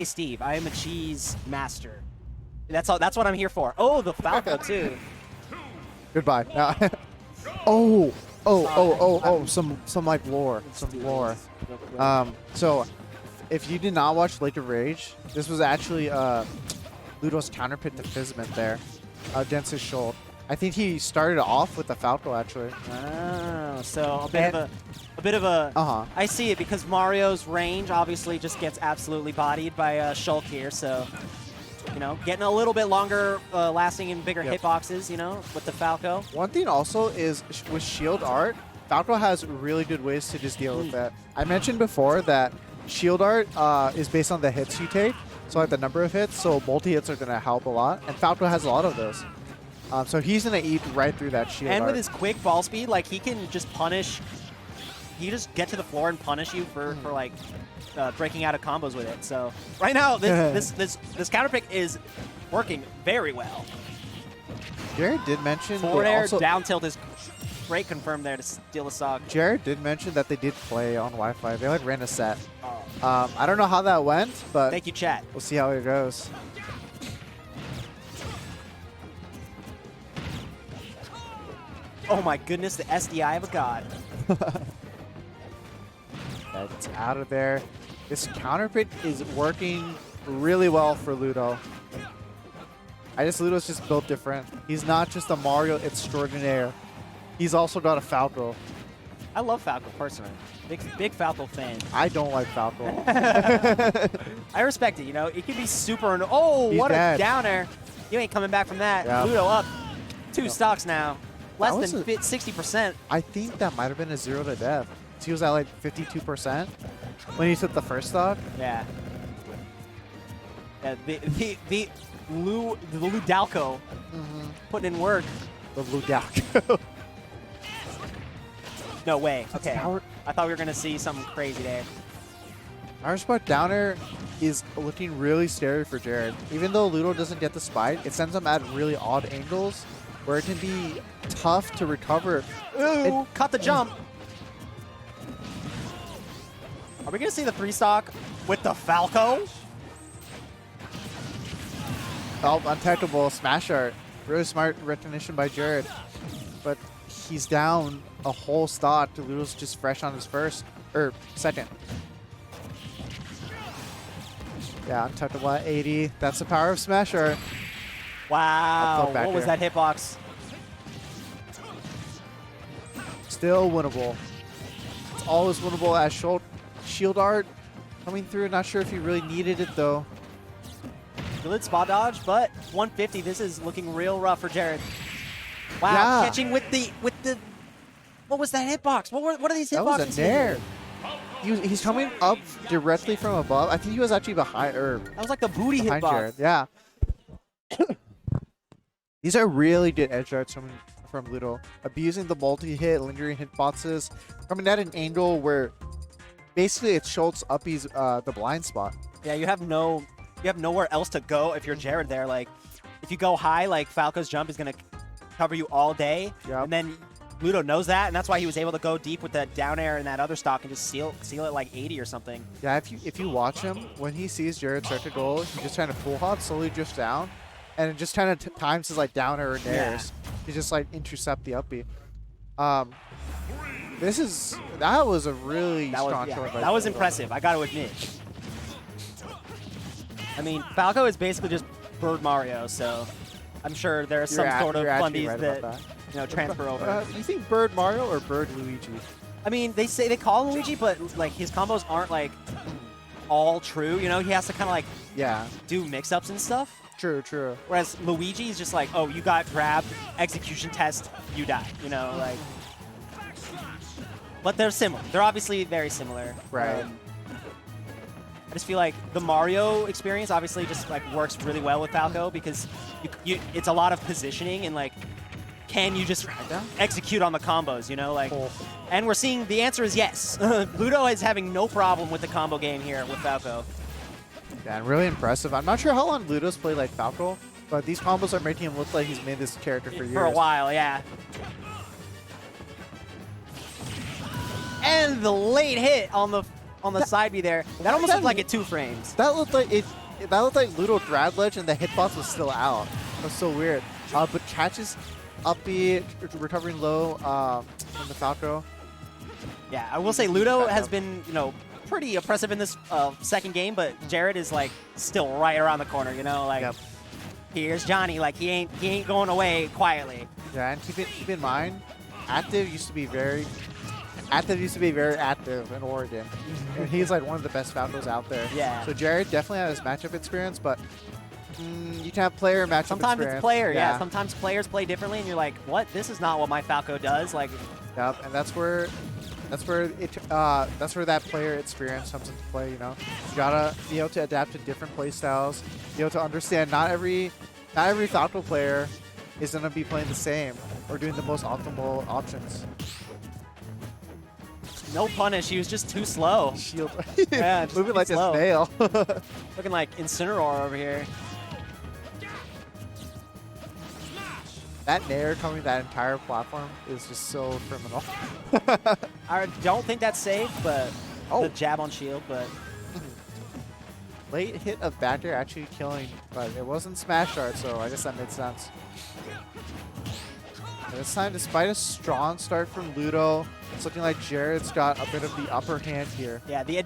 Hey Steve, I am a cheese master. That's all. That's what I'm here for. Oh, the Falco too. Goodbye. Some like lore. Some lore. So if you did not watch Lake of Rage, this was actually Ludo's counter pit to Fizment there against his Shulk. I think he started off with the Falco actually. Oh, so a bit of a. I see it because Mario's range obviously just gets absolutely bodied by Shulk here. So, you know, getting a little bit longer lasting and bigger hitboxes, you know, with the Falco. One thing also is with shield art, Falco has really good ways to just deal with that. I mentioned before that shield art is based on the hits you take, so like the number of hits, so multi-hits are going to help a lot, and Falco has a lot of those. So he's going to eat right through that shield and art. with his quick ball speed, like he can just punish, he can just get to the floor and punish you for like breaking out of combos with it. So right now, this counter pick is working very well. Jared did mention forward air, down tilt is great confirmed there to steal the Saga. Jared did mention that they did play on Wi-Fi. They like ran a set. I don't know how that went, but thank you, chat. We'll see how it goes. Oh my goodness, the SDI of a god. That's out of there. This counter pick is working really well for Ludo. Ludo's just built different. He's not just a Mario extraordinaire. He's also got a Falco. I love Falco personally. Big Falco fan. I don't like Falco. I respect it, you know. It can be super. Oh, He's what dead. a down air. You ain't coming back from that. Yeah. Ludo up 2 stocks now. Less than 60%. I think that might have been a 0 to death. He was at like 52% when he took the first stock. Yeah. Yeah, the Ludalco putting in work. The Ludalco. No way. Okay. I thought we were going to see something crazy there. Our spot down air is looking really scary for Jared. Even though Ludo doesn't get the spike, it sends him at really odd angles where it can be tough to recover. Ooh, caught the jump. Are we going to see the 3-stock with the Falco? Oh, untechable smash art. Really smart recognition by Jared. But he's down a whole stock. Ludo's just fresh on his second. Yeah, untouchable at 80. That's the power of smash art. Wow, what was that hitbox? Still winnable. It's always winnable as Shulk. Shield art coming through. Not sure if he really needed it though. Good spot dodge, but 150. This is looking real rough for Jared. Wow, catching with the. What was that hitbox? What are these hitboxes? That was a nair. He's coming up directly from above. I think he was actually behind. That was like the booty hitbox. Jared. Yeah. These are really good edge darts from Ludo. Abusing the multi-hit, lingering hitboxes, coming at an angle where basically it's Shulk's uppies the blind spot. Yeah, you have nowhere else to go if you're Jared there. Like, if you go high, like Falco's jump is gonna cover you all day, and then Ludo knows that, and that's why he was able to go deep with that down air and that other stock and just seal it like 80 or something. Yeah, if you watch him, when he sees Jared start to goal, he's just trying to full hop, slowly drifts down, and it just kind of times his like down air or nairs. He just like intercept the uppy. That was a really strong showing. That was impressive, I got to admit. I mean, Falco is basically just Bird Mario, so I'm sure there's some sort of fundies that you know transfer over. Do you think Bird Mario or Bird Luigi? I mean, they call him Luigi, but like his combos aren't like all true. You know, he has to kind of like do mix-ups and stuff. True. Whereas Luigi is just like, oh, you got grabbed, execution test, you die. You know, like. But they're similar. They're obviously very similar. Right. I just feel like the Mario experience obviously just like works really well with Falco because it's a lot of positioning and like, can you just execute on the combos, you know? Like, and we're seeing the answer is yes. Ludo is having no problem with the combo game here with Falco. Yeah, and really impressive. I'm not sure how long Ludo's played like Falco, but these combos are making him look like he's made this character for years. For a while, yeah. And the late hit on the on the side B there. That almost looked like it 2 frames. That looked like it. That looked like Ludo grab ledge and the hitbox was still out. That was so weird. But catches up B, recovering low from the Falco. Yeah, I will say Ludo has been, you know, pretty impressive in this second game, but Jared is like still right around the corner, you know, like here's Johnny, like he ain't going away quietly. Yeah, and keep in mind, Active used to be very active in Oregon, and he's like one of the best Falcos out there. Yeah. So Jared definitely has matchup experience, but you can have player matchup Sometimes experience. it's player, yeah. Sometimes players play differently, and you're like, what? This is not what my Falco does. Like, yep, and that's where that player experience comes into play. You know, you gotta be able to adapt to different play styles, be able to understand not every Falco player is gonna be playing the same or doing the most optimal options. no punish. He was just too slow. Shield, Yeah, moving like a slow. snail. Looking like Incineroar over here. That Nair covering that entire platform is just so criminal. I don't think that's safe, but the jab on shield, but Late hit of back air actually killing, but it wasn't smash art, so I guess that made sense. And this time, despite a strong start from Ludo, it's looking like Jared's got a bit of the upper hand here. yeah, the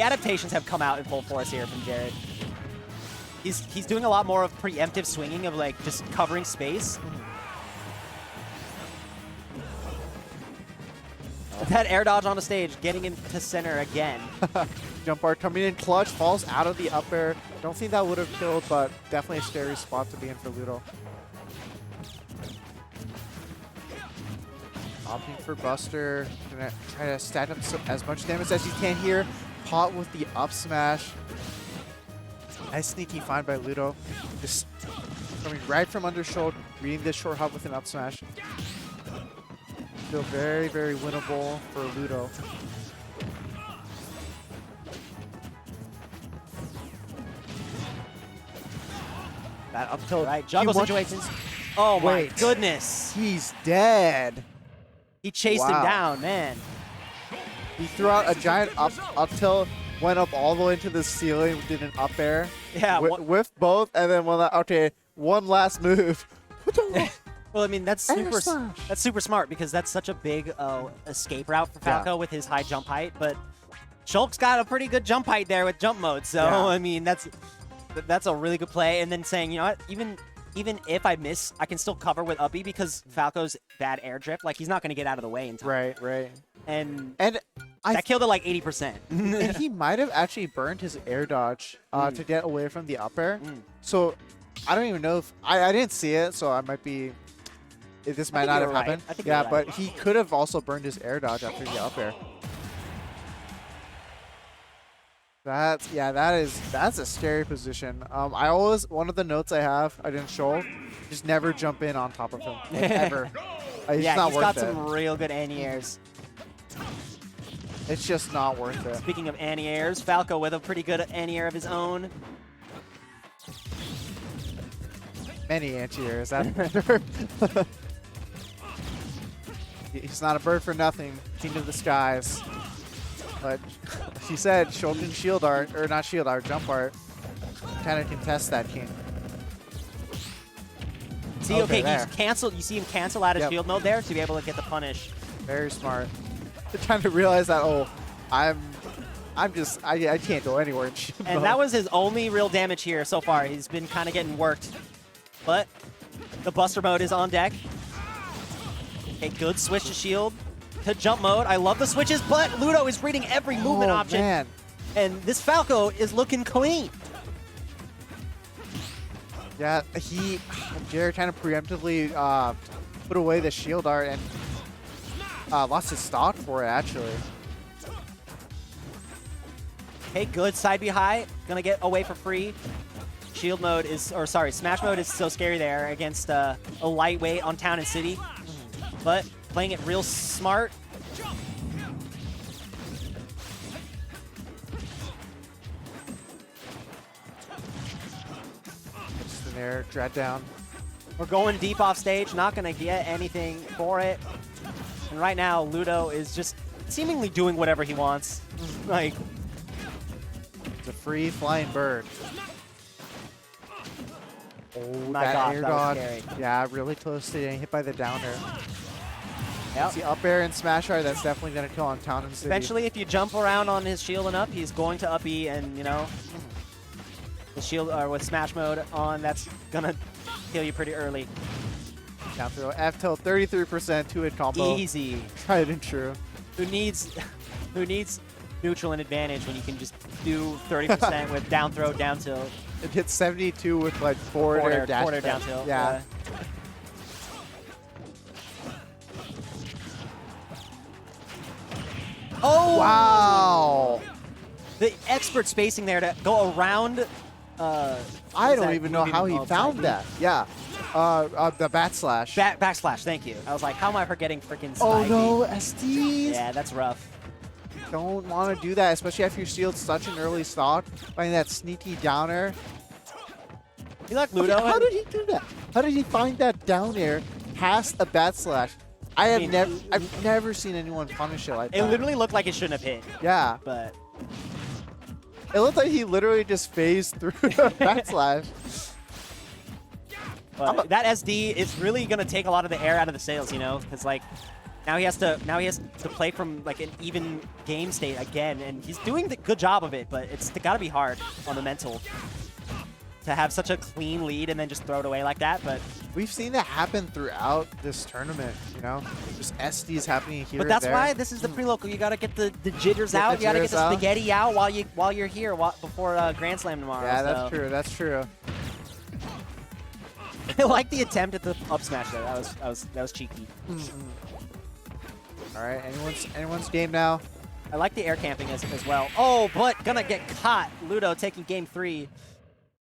adaptations have come out in full force here from Jared. He's doing a lot more of preemptive swinging of like just covering space. That air dodge on the stage, getting into center again. Jump art coming in clutch, falls out of the up air. Don't think that would have killed, but definitely a scary spot to be in for Ludo. Opting for Buster, gonna try to stack up as much damage as he can here. Caught with the up smash. Nice sneaky find by Ludo. Just coming right from under shoulder, reading this short hop with an up smash. Still very, very winnable for Ludo. That up tilt, right? Juggle wants- situations. Oh my Wait. goodness. He's dead. He chased him Wow. down, man. He threw out a giant up tilt, went up all the way to the ceiling, did an up air. Yeah. Whiffed both, and then one last move. What the Well, I mean, that's Air super. smash. That's super smart because that's such a big escape route for Falco with his high jump height. But Shulk's got a pretty good jump height there with jump mode. So I mean, that's a really good play. And then saying, you know what, even if I miss, I can still cover with up B because Falco's bad air drift. Like he's not going to get out of the way in time. Right. And I that killed it like 80%. and he might have actually burned his air dodge to get away from the up air. So I don't even know if I didn't see it, so I might be. This might not have happened. Yeah, but he could have also burned his air dodge after the up air. That's a scary position. One of the notes I have, I didn't show, just never jump in on top of him, like, ever. It's yeah, not he's worth got it. some real good anti-airs. It's just not worth it. Speaking of anti-airs, Falco with a pretty good anti-air of his own. Many anti-airs, that's for sure. He's not a bird for nothing. King of the skies. But she said Shulk and shield art, or not shield art, jump art, kind of contest that king. See, okay, there. he's canceled. You see him cancel out of shield mode there to be able to get the punish. Very smart. They're trying to realize that, I can't go anywhere in shield And mode. that was his only real damage here so far. He's been kind of getting worked. But the Buster mode is on deck. Okay, good switch to shield. To jump mode. I love the switches, but Ludo is reading every movement option. Man. And this Falco is looking clean. Yeah, Jared kind of preemptively put away the shield art and lost his stock for it, actually. Okay, good. Side B high. Gonna get away for free. Shield mode is, or sorry, Smash mode is so scary there against a lightweight on Town and City. But playing it real smart. Just in there, dread down. We're going deep off stage, not gonna get anything for it. And right now, Ludo is just seemingly doing whatever he wants. Like, free flying bird. Oh, My that gosh, air that was dodge. scary. Yeah, really close to getting hit by the downer. Yep. See up air and smash art, that's definitely going to kill on Town and City. Eventually, if you jump around on his shield enough, he's going to up E, and you know, the shield or with smash mode on, that's gonna kill you pretty early. Down throw F tilt 33% 2-hit combo. Easy. Tried and true. Who needs neutral and advantage when you can just do 30% with down throw, down tilt, It hits 72 with like forward air dash. corner down attack. tilt. Yeah. Oh Wow. The expert spacing there to go around. I don't even know how he found that. Yeah. The bat slash. Backslash, thank you. I was like, how am I forgetting freaking Oh Spivey? no, SDs. Yeah, that's rough. Don't want to do that, especially after your shield's such an early stock. Finding that sneaky downer. You like Ludo? How did he do that? How did he find that down air past a bat slash? I've never seen anyone punish it like that. It literally looked like it shouldn't have hit, Yeah. but It looked like he literally just phased through the bat slash. that SD is really gonna take a lot of the air out of the sails, you know, because like now he has to play from like an even game state again, and he's doing the good job of it, but it's gotta be hard on the mental to have such a clean lead and then just throw it away like that. But We've seen that happen throughout this tournament, you know? Just SDs happening here that's and there. why this is the pre-local. You gotta get the jitters Get out. the You gotta get jitters the out. spaghetti out while you're here before Grand Slam tomorrow. Yeah, that's so. true. That's true. I like the attempt at the up smash there. That was cheeky. All right, anyone's game now. I like the air camping as well. Oh, but gonna get caught. Ludo taking game 3.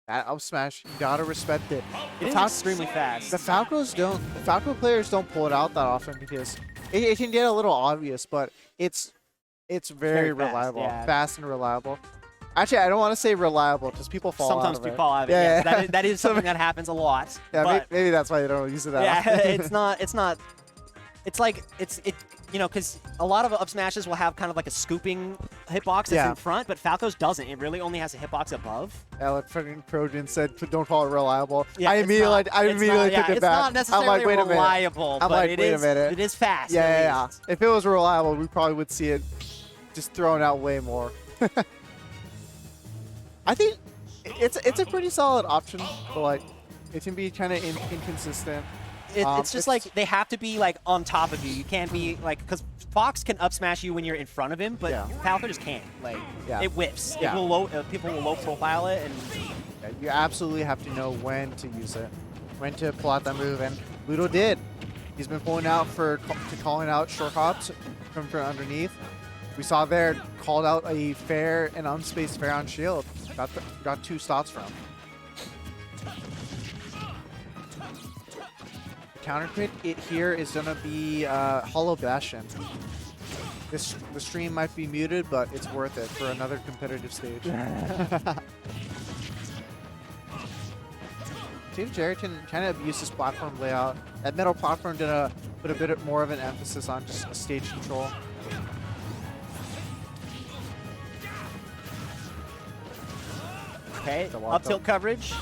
That up smash, you gotta respect it. It is extremely fast. The Falco players don't pull it out that often because it can get a little obvious, but it's very Very fast, reliable, yeah. fast and reliable. Actually, I don't want to say reliable because people fall Sometimes out of people it. fall out of it. Yeah, Yes, yeah. that is something that happens a lot. Yeah, but maybe that's why they don't use it that yeah, often. it's not. It's like you know, because a lot of up smashes will have kind of like a scooping hitbox that's Yeah. in front, but Falco's doesn't. It really only has a hitbox above. Alec fucking Progen said, "Don't call it reliable." Yeah, I it's immediately not- took it it's back. not necessarily I'm like, wait a minute. reliable, I'm but like, it wait a is. minute. It is fast. Yeah, at yeah, yeah. least. If it was reliable, we probably would see it just thrown out way more. I think it's a pretty solid option, but like it can be kind of inconsistent. It's just like they have to be like on top of you. You can't be like, because Fox can up smash you when you're in front of him, but Yeah. Falco just can't. Like Yeah. it whips. Yeah. It will people will low profile it, and Yeah, you absolutely have to know when to use it, when to pull out that move, and Ludo did. He's been pulling out calling out short hops from underneath. We saw there called out a fair and unspaced fair on shield. Got 2 stops from. The counter crit here is gonna be Hollow Bastion. The stream might be muted, but it's worth it for another competitive stage. Team Jared can kind of abuse this platform layout. That middle platform gonna put a bit more of an emphasis on just stage control. okay, The up walk tilt up. coverage.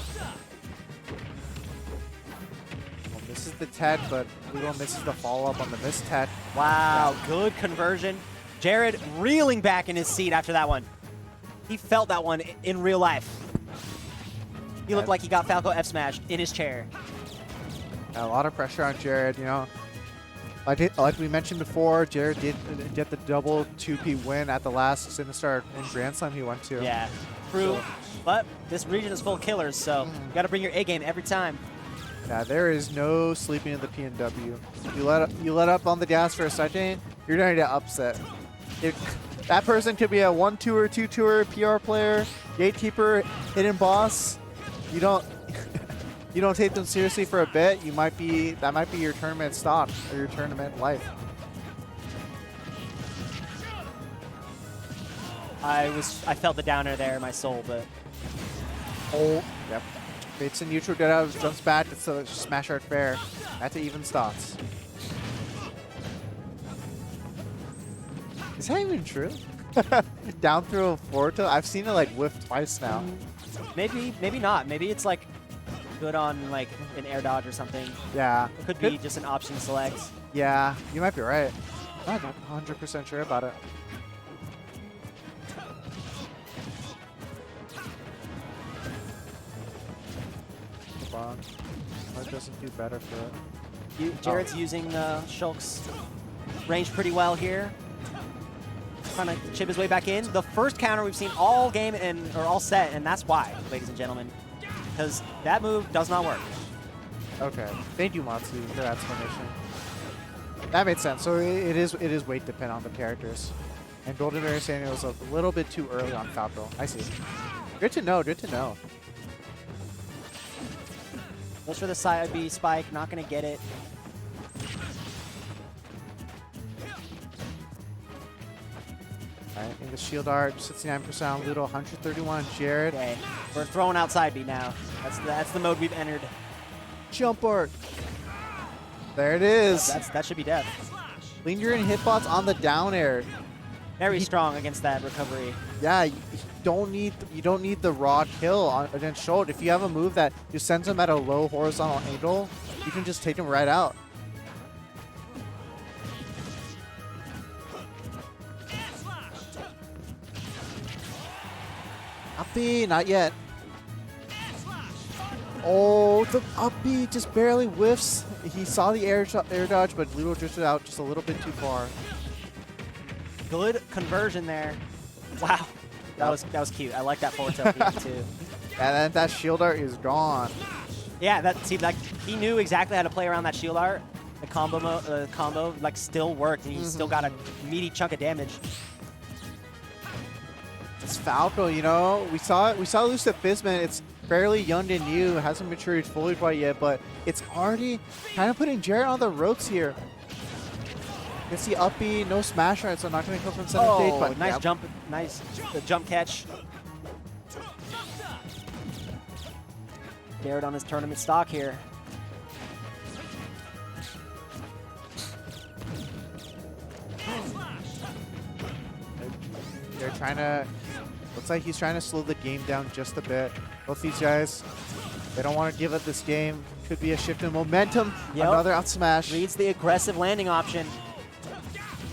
Well, this is the Ted, but Ludo misses the follow-up on the missed Ted. Wow, good conversion. Jared reeling back in his seat after that one. He felt that one in real life. He looked like he got Falco F smashed in his chair. A lot of pressure on Jared, you know. Like we mentioned before, Jared did get the double 2P win at the last Sinistar and Grand Slam he went to. Yeah, true. So- But this region is full of killers, so you got to bring your A game every time. Yeah, there is no sleeping in the PNW. You let up on the gas for a second, you're going to get upset. That person could be a 1-2 or 2-2 PR player, gatekeeper, hidden boss. You don't you don't take them seriously for a bit, that might be your tournament stop or your tournament life. I felt the downer there in my soul, but Oh, yep. Baits in neutral, get out, jumps back, it's a smash art fair. That's even stops. Is that even true? Down throw forward tilt. I've seen it like whiff twice now. Maybe not. Maybe it's like good on like an air dodge or something. Yeah. It could be just an option select. Yeah, you might be right. I'm not 100% sure about it. That doesn't do better for it. Jared's using Shulk's range pretty well here. Trying to chip his way back in. The first counter we've seen all game or all set, and that's why, ladies and gentlemen, because that move does not work. Okay, thank you, Matsu, for that explanation. That made sense. So it is weight dependent on the characters, and Golden Bear saying it was a little bit too early on Falco. I see. Good to know. Good to know. Goes for the side B spike, not gonna get it. Alright, in the shield art, 69% on Ludo, 131 on Jared. Okay, we're throwing out side B now. That's the mode we've entered. Jump art. There it is. That should be death. Lingering hitbox on the down air. Very strong against that recovery. Yeah, you don't need the raw kill against Shulk. If you have a move that just sends him at a low horizontal angle, you can just take him right out. Up B, not yet. Oh, the up B just barely whiffs. He saw the air dodge, but Ludo drifted out just a little bit too far. Good conversion there. Wow, that was cute. I like that forward tilt too. And then that shield art is gone. Yeah, like he knew exactly how to play around that shield art. The combo like still worked, and he still got a meaty chunk of damage. It's Falco, you know. We saw Luce at Fizman. It's fairly young and new, hasn't matured fully quite yet, but it's already kind of putting Jared on the ropes here. You can see up B, no smash right, so not going to go from center stage. But nice jump, nice jump catch. Jared on his tournament stock here. They're trying to, looks like he's trying to slow the game down just a bit. Both these guys, they don't want to give up this game. Could be a shift in momentum. Yep. Another out smash. Reads the aggressive landing option.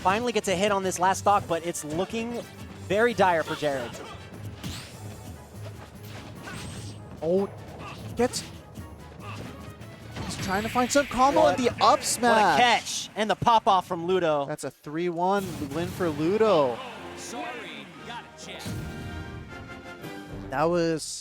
Finally gets a hit on this last stock, but it's looking very dire for Jared. Oh, he's trying to find some combo and the up smash. What a catch. And the pop off from Ludo. That's a 3-1 win for Ludo. That was